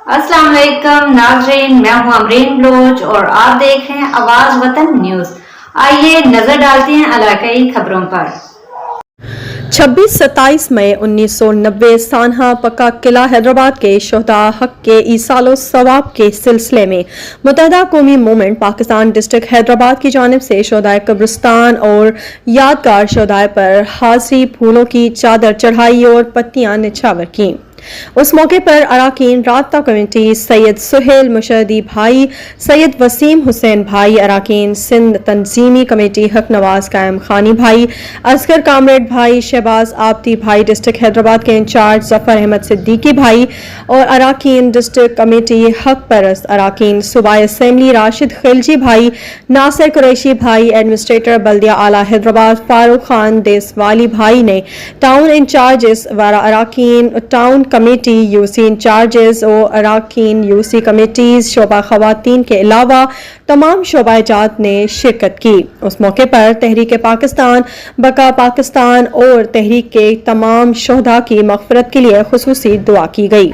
अस्सलाम वालेकुम नाज़रीन, मैं हूं अमरीन बलोच और आप देख रहे हैं आवाज वतन न्यूज। आइए नजर डालते हैं इलाकाई खबरों पर। 26-27 मई 1990 सानहा पक्का किला हैदराबाद के शोहदा हक के ईसालो सवाब के सिलसिले में मुत्तहदा कौमी मूवमेंट पाकिस्तान डिस्ट्रिक्ट हैदराबाद की जानिब से शोहदाए कब्रिस्तान और यादगार शोहदाए पर हाजिरी फूलों की चादर चढ़ाई और पत्तियां निछावर की। उस मौके पर अराकीन राब्ता कमेटी सैयद सुहेल मुशहदी भाई, सैयद वसीम हुसैन भाई, अराकीन सिंध तंजीमी कमेटी हक नवाज कायम खानी भाई, असगर कामरेड भाई, शहबाज आबदी भाई, डिस्ट्रिक्ट हैदराबाद के इंचार्ज जफर अहमद सिद्दीकी भाई और अराकीन डिस्ट्रिक्ट कमेटी हक परस्त अराकीन सूबाई असेंबली राशिद खिलजी भाई, नासिर कुरैशी भाई, एडमिनिस्ट्रेटर बल्दिया आला हैदराबाद फारूक खान देसवाली भाई ने टाउन इंचार्जेस व अराकीन टाउन कमेटी यूसी इंचार्जेस और अराकीन यूसी कमेटीज शोबा खवातीन के अलावा तमाम शोबा जात ने शिरकत की। उस मौके पर तहरीक पाकिस्तान, बका पाकिस्तान और तहरीक के तमाम शोहदा की मग़फ़िरत के लिए खुसूसी दुआ की गई।